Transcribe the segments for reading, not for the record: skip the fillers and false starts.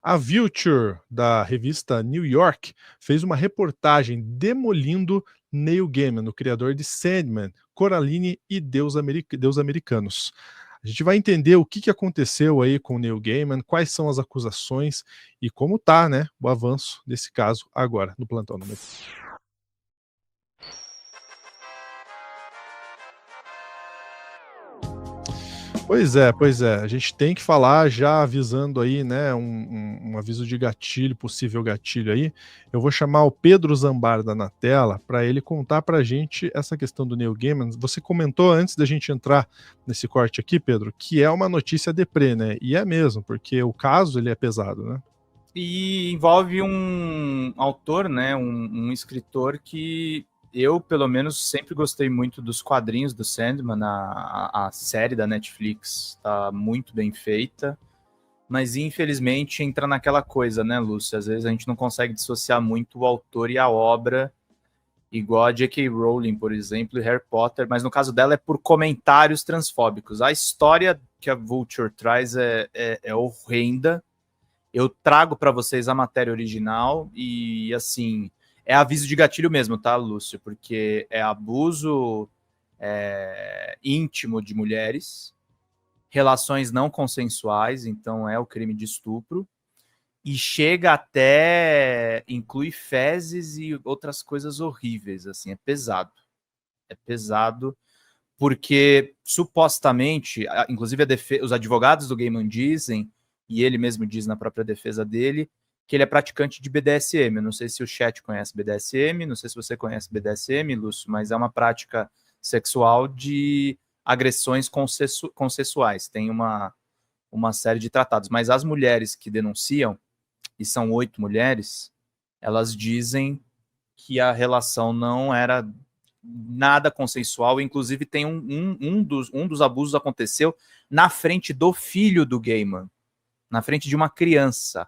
A Vulture, da revista New York, fez uma reportagem demolindo Neil Gaiman, o criador de Sandman, Coraline e Deus Americanos. A gente vai entender o que aconteceu aí com o Neil Gaiman, quais são as acusações e como tá, né, o avanço desse caso agora no Plantão Número. Pois é. A gente tem que falar já avisando aí, né, um aviso de gatilho, possível gatilho aí. Eu vou chamar o Pedro Zambarda na tela para ele contar para a gente essa questão do Neil Gaiman. Você comentou antes da gente entrar nesse corte aqui, Pedro, que é uma notícia deprê, né? E é mesmo, porque o caso ele é pesado, né? E envolve um autor, né, um escritor que eu, pelo menos, sempre gostei muito dos quadrinhos do Sandman. A série da Netflix está muito bem feita, mas infelizmente entra naquela coisa, né, Lúcia? Às vezes a gente não consegue dissociar muito o autor e a obra, igual a J.K. Rowling, por exemplo, e Harry Potter, mas no caso dela é por comentários transfóbicos. A história que a Vulture traz é horrenda. Eu trago para vocês a matéria original e, assim, é aviso de gatilho mesmo, tá, Lúcio? Porque é abuso íntimo de mulheres, relações não consensuais, então é o crime de estupro, e chega até, inclui fezes e outras coisas horríveis, assim, é pesado. É pesado porque, supostamente, inclusive os advogados do Gaiman dizem, e ele mesmo diz na própria defesa dele, que ele é praticante de BDSM. Eu não sei se o chat conhece BDSM, não sei se você conhece BDSM, Lúcio, mas é uma prática sexual de agressões consensuais. Tem uma série de tratados. Mas as mulheres que denunciam, e são 8 mulheres, elas dizem que a relação não era nada consensual. Inclusive, tem um dos abusos aconteceu na frente do filho do Gaiman, na frente de uma criança.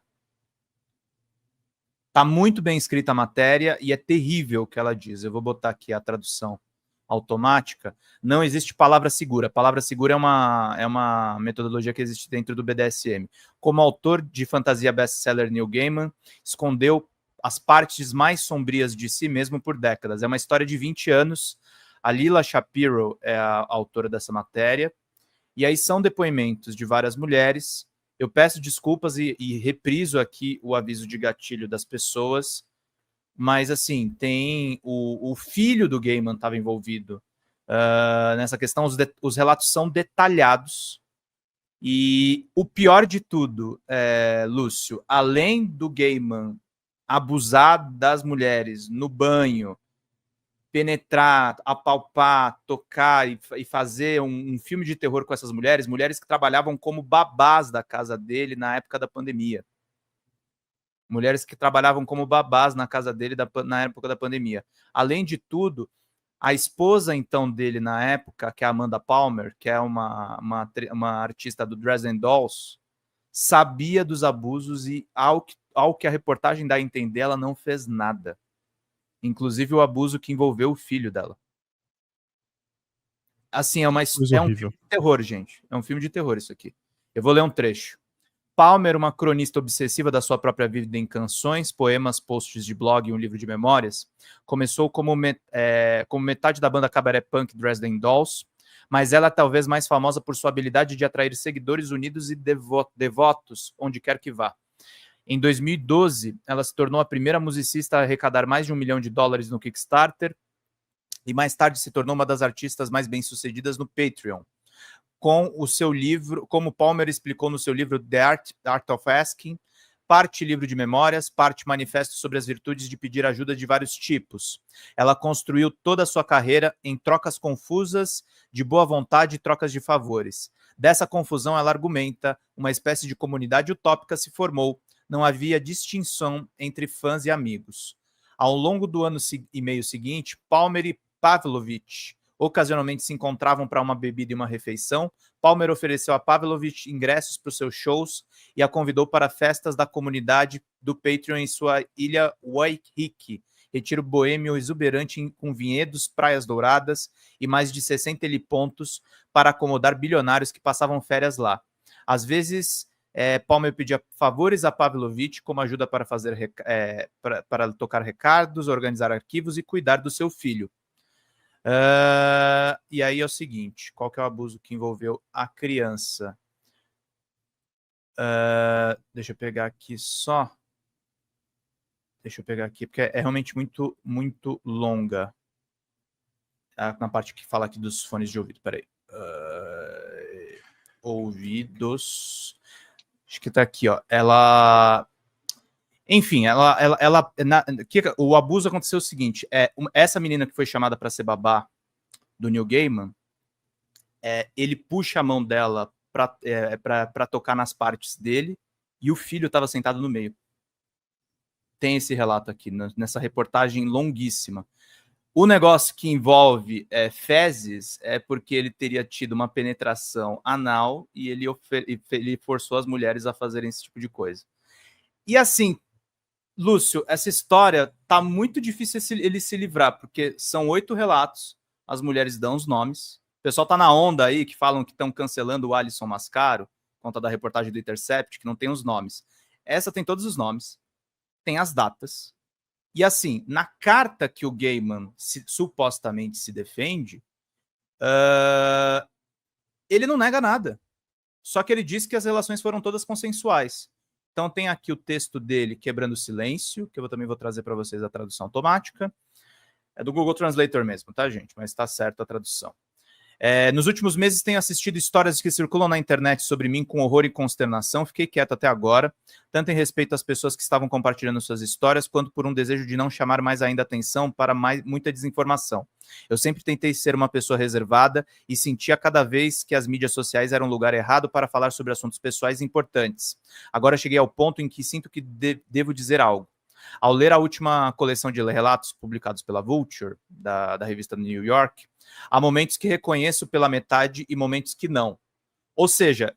Tá muito bem escrita a matéria e é terrível o que ela diz. Eu vou botar aqui a tradução automática. Não existe palavra segura. Palavra segura é uma metodologia que existe dentro do BDSM. Como autor de fantasia best-seller, Neil Gaiman escondeu as partes mais sombrias de si mesmo por décadas. É uma história de 20 anos. A Lila Shapiro é a autora dessa matéria. E aí são depoimentos de várias mulheres. Eu peço desculpas e repriso aqui o aviso de gatilho das pessoas, mas assim, tem o filho do Gaiman estava envolvido nessa questão. Os relatos são detalhados. E o pior de tudo, Lúcio, além do Gaiman abusar das mulheres no banho, penetrar, apalpar, tocar e fazer um filme de terror com essas mulheres, mulheres que trabalhavam como babás da casa dele na época da pandemia. Mulheres que trabalhavam como babás na casa dele na época da pandemia. Além de tudo, a esposa, então, dele na época, que é a Amanda Palmer, que é uma artista do Dresden Dolls, sabia dos abusos e, ao que a reportagem dá a entender, ela não fez nada. Inclusive o abuso que envolveu o filho dela. Assim, Coisa é um filme horrível. de terror, gente. É um filme de terror isso aqui. Eu vou ler um trecho. Palmer, uma cronista obsessiva da sua própria vida em canções, poemas, posts de blog e um livro de memórias, começou como metade da banda cabaré punk Dresden Dolls, mas ela é talvez mais famosa por sua habilidade de atrair seguidores unidos e devotos onde quer que vá. Em 2012, ela se tornou a primeira musicista a arrecadar mais de $1 milhão no Kickstarter e mais tarde se tornou uma das artistas mais bem-sucedidas no Patreon. Com o seu livro, como Palmer explicou no seu livro The Art of Asking, parte livro de memórias, parte manifesto sobre as virtudes de pedir ajuda de vários tipos. Ela construiu toda a sua carreira em trocas confusas, de boa vontade e trocas de favores. Dessa confusão, ela argumenta, uma espécie de comunidade utópica se formou, não havia distinção entre fãs e amigos. Ao longo do ano e meio seguinte, Palmer e Pavlovich ocasionalmente se encontravam para uma bebida e uma refeição. Palmer ofereceu a Pavlovich ingressos para os seus shows e a convidou para festas da comunidade do Patreon em sua ilha Waikiki, retiro boêmio exuberante com vinhedos, praias douradas e mais de 60 helipontos para acomodar bilionários que passavam férias lá. Às vezes, Palmer pedia favores a Pavlovich como ajuda para para tocar recados, organizar arquivos e cuidar do seu filho. E aí é o seguinte, qual que é o abuso que envolveu a criança? Deixa eu pegar aqui só. Deixa eu pegar aqui, porque é realmente muito, muito longa. Na parte que fala aqui dos fones de ouvido, peraí. Ouvidos. Acho que tá aqui, ó. Enfim, o abuso aconteceu o seguinte: essa menina que foi chamada para ser babá do Neil Gaiman, ele puxa a mão dela para tocar nas partes dele e o filho estava sentado no meio. Tem esse relato aqui, nessa reportagem longuíssima. O negócio que envolve fezes é porque ele teria tido uma penetração anal e ele forçou as mulheres a fazerem esse tipo de coisa. E assim, Lúcio, essa história tá muito difícil ele se livrar, porque são 8 relatos, as mulheres dão os nomes. O pessoal tá na onda aí que falam que estão cancelando o Alisson Mascaro, conta da reportagem do Intercept, que não tem os nomes. Essa tem todos os nomes, tem as datas. E assim, na carta que o Gaiman supostamente se defende, ele não nega nada. Só que ele diz que as relações foram todas consensuais. Então tem aqui o texto dele, Quebrando o Silêncio, que eu também vou trazer para vocês a tradução automática. É do Google Translator mesmo, tá, gente? Mas está certo a tradução. Nos últimos meses tenho assistido histórias que circulam na internet sobre mim com horror e consternação. Fiquei quieto até agora, tanto em respeito às pessoas que estavam compartilhando suas histórias, quanto por um desejo de não chamar mais ainda atenção para muita desinformação. Eu sempre tentei ser uma pessoa reservada e sentia cada vez que as mídias sociais eram um lugar errado para falar sobre assuntos pessoais importantes. Agora cheguei ao ponto em que sinto que devo dizer algo. Ao ler a última coleção de relatos publicados pela Vulture, da revista New York, há momentos que reconheço pela metade e momentos que não. Ou seja,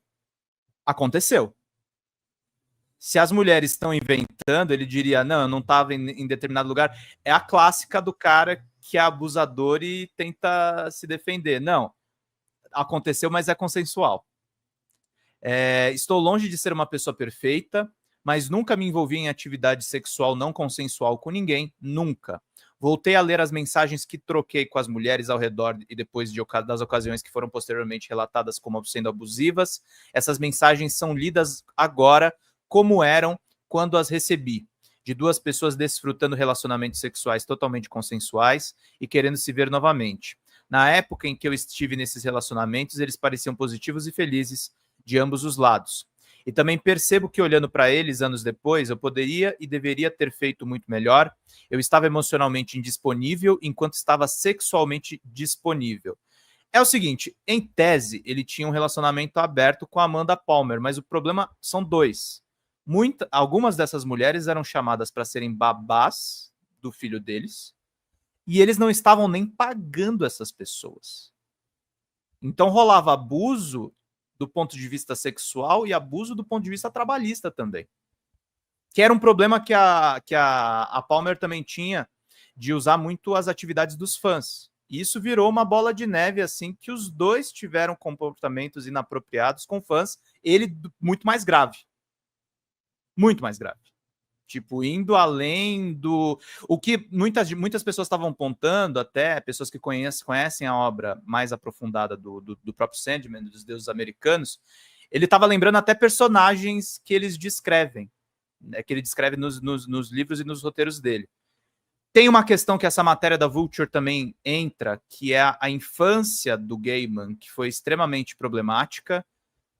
aconteceu. Se as mulheres estão inventando, ele diria, não, eu não estava em determinado lugar. É a clássica do cara que é abusador e tenta se defender. Não, aconteceu, mas é consensual. Estou longe de ser uma pessoa perfeita, mas nunca me envolvi em atividade sexual não consensual com ninguém, nunca. Voltei a ler as mensagens que troquei com as mulheres ao redor e depois das ocasiões que foram posteriormente relatadas como sendo abusivas. Essas mensagens são lidas agora como eram quando as recebi, de 2 pessoas desfrutando relacionamentos sexuais totalmente consensuais e querendo se ver novamente. Na época em que eu estive nesses relacionamentos, eles pareciam positivos e felizes de ambos os lados. E também percebo que, olhando para eles anos depois, eu poderia e deveria ter feito muito melhor. Eu estava emocionalmente indisponível enquanto estava sexualmente disponível. É o seguinte, em tese, ele tinha um relacionamento aberto com a Amanda Palmer, mas o problema são 2. Algumas dessas mulheres eram chamadas para serem babás do filho deles, e eles não estavam nem pagando essas pessoas. Então rolava abuso do ponto de vista sexual e abuso do ponto de vista trabalhista também. Que era um problema que a Palmer também tinha, de usar muito as atividades dos fãs. E isso virou uma bola de neve, assim, que os 2 tiveram comportamentos inapropriados com fãs, ele muito mais grave. Muito mais grave. Tipo, indo além do... O que muitas pessoas estavam apontando, até pessoas que conhecem a obra mais aprofundada do próprio Sandman, dos deuses americanos, ele estava lembrando até personagens que eles descrevem, né, que ele descreve nos livros e nos roteiros dele. Tem uma questão que essa matéria da Vulture também entra, que é a infância do Gaiman, que foi extremamente problemática.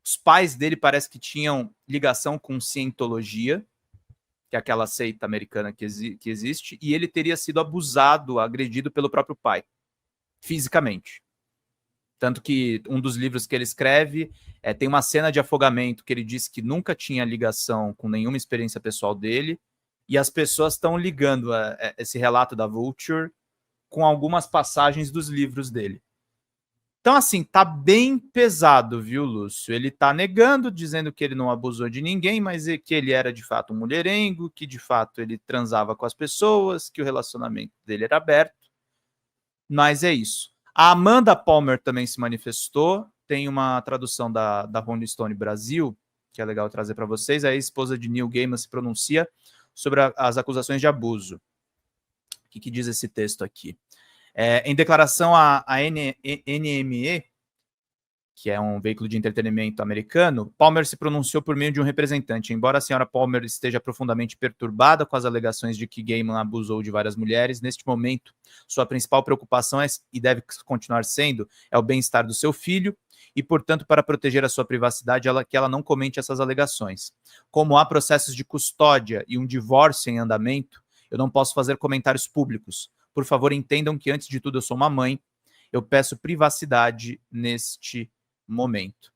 Os pais dele parece que tinham ligação com cientologia, que é aquela seita americana que existe, e ele teria sido abusado, agredido pelo próprio pai, fisicamente. Tanto que um dos livros que ele escreve tem uma cena de afogamento que ele disse que nunca tinha ligação com nenhuma experiência pessoal dele, e as pessoas estão ligando esse relato da Vulture com algumas passagens dos livros dele. Então, assim, tá bem pesado, viu, Lúcio? Ele tá negando, dizendo que ele não abusou de ninguém, mas que ele era, de fato, um mulherengo, que, de fato, ele transava com as pessoas, que o relacionamento dele era aberto. Mas é isso. A Amanda Palmer também se manifestou. Tem uma tradução da Rolling Stone Brasil, que é legal trazer para vocês. A esposa de Neil Gaiman se pronuncia sobre as acusações de abuso. O que diz esse texto aqui? Em declaração à NME, que é um veículo de entretenimento americano, Palmer se pronunciou por meio de um representante. Embora a senhora Palmer esteja profundamente perturbada com as alegações de que Gaiman abusou de várias mulheres, neste momento, sua principal preocupação e deve continuar sendo, é o bem-estar do seu filho e, portanto, para proteger a sua privacidade, que ela não comente essas alegações. Como há processos de custódia e um divórcio em andamento, eu não posso fazer comentários públicos. Por favor, entendam que, antes de tudo, eu sou uma mãe. Eu peço privacidade neste momento.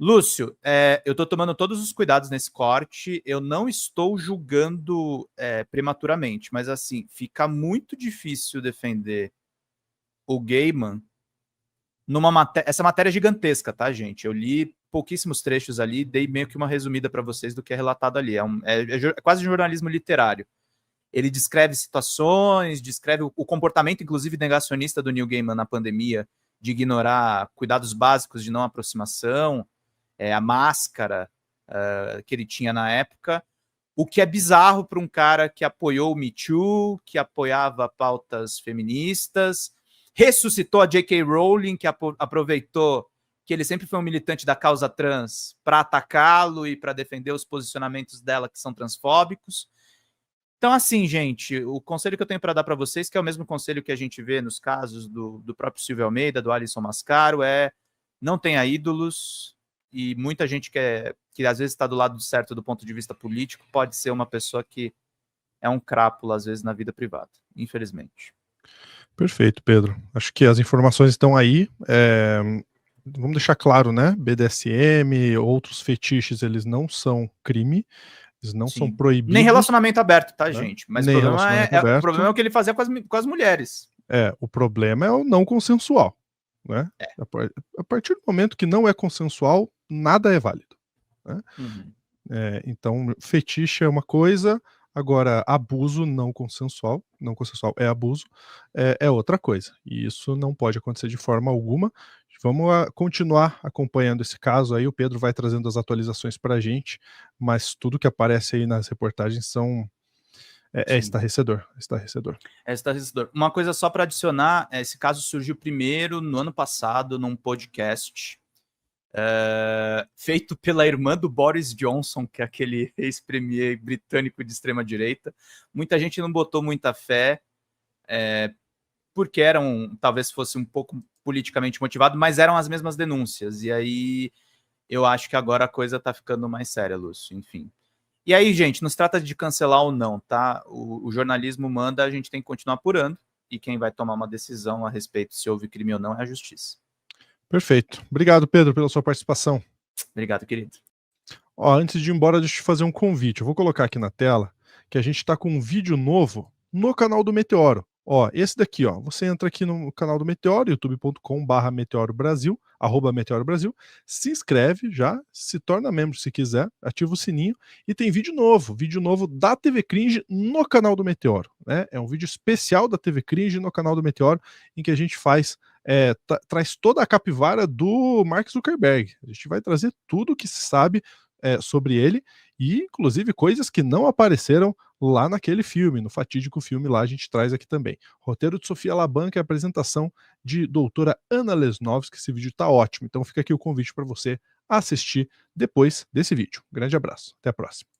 Lúcio, eu estou tomando todos os cuidados nesse corte, eu não estou julgando prematuramente, mas assim, fica muito difícil defender o Gaiman numa matéria. Essa matéria é gigantesca, tá, gente? Eu li pouquíssimos trechos ali, dei meio que uma resumida para vocês do que é relatado ali. É quase jornalismo literário. Ele descreve situações, descreve o comportamento, inclusive, negacionista do Neil Gaiman na pandemia, de ignorar cuidados básicos de não aproximação, a máscara que ele tinha na época, o que é bizarro para um cara que apoiou o Me Too, que apoiava pautas feministas, ressuscitou a J.K. Rowling, que aproveitou que ele sempre foi um militante da causa trans para atacá-lo e para defender os posicionamentos dela que são transfóbicos. Então, assim, gente, o conselho que eu tenho para dar para vocês, que é o mesmo conselho que a gente vê nos casos do próprio Silvio Almeida, do Alisson Mascaro, não tenha ídolos, e muita gente que às vezes está do lado certo do ponto de vista político pode ser uma pessoa que é um crápula, às vezes, na vida privada, infelizmente. Perfeito, Pedro. Acho que as informações estão aí. Vamos deixar claro, né? BDSM, outros fetiches, eles não são crime. Eles não são proibidos. Nem relacionamento aberto, tá, né? gente? Mas Nem o problema é o que ele fazia com as mulheres. O problema é o não consensual. Né? A partir do momento que não é consensual, nada é válido. Né? Uhum. Então, fetiche é uma coisa, agora abuso não consensual é abuso, é outra coisa. E isso não pode acontecer de forma alguma. Vamos continuar acompanhando esse caso aí, o Pedro vai trazendo as atualizações para a gente, mas tudo que aparece aí nas reportagens é estarrecedor. É estarrecedor. Uma coisa só para adicionar, esse caso surgiu primeiro no ano passado num podcast feito pela irmã do Boris Johnson, que é aquele ex-premier britânico de extrema-direita. Muita gente não botou muita fé, porque talvez fosse um pouco politicamente motivado, mas eram as mesmas denúncias. E aí eu acho que agora a coisa tá ficando mais séria, Lúcio. Enfim. E aí, gente, não se trata de cancelar ou não, tá? O jornalismo manda, a gente tem que continuar apurando, e quem vai tomar uma decisão a respeito se houve crime ou não é a justiça. Perfeito. Obrigado, Pedro, pela sua participação. Obrigado, querido. Antes de ir embora, deixa eu te fazer um convite. Eu vou colocar aqui na tela que a gente está com um vídeo novo no canal do Meteoro. Esse daqui, você entra aqui no canal do Meteoro, youtube.com/meteorobrasil, @meteorobrasil, se inscreve já, se torna membro se quiser, ativa o sininho e tem vídeo novo da TV Cringe no canal do Meteoro, né? É um vídeo especial da TV Cringe no canal do Meteoro, em que a gente traz toda a capivara do Mark Zuckerberg. A gente vai trazer tudo o que se sabe sobre ele, e inclusive coisas que não apareceram lá naquele filme, no fatídico filme lá a gente traz aqui também. Roteiro de Sofia Labanca e apresentação de doutora Ana Lesnovski. Esse vídeo tá ótimo, então fica aqui o convite para você assistir depois desse vídeo. Grande abraço, até a próxima.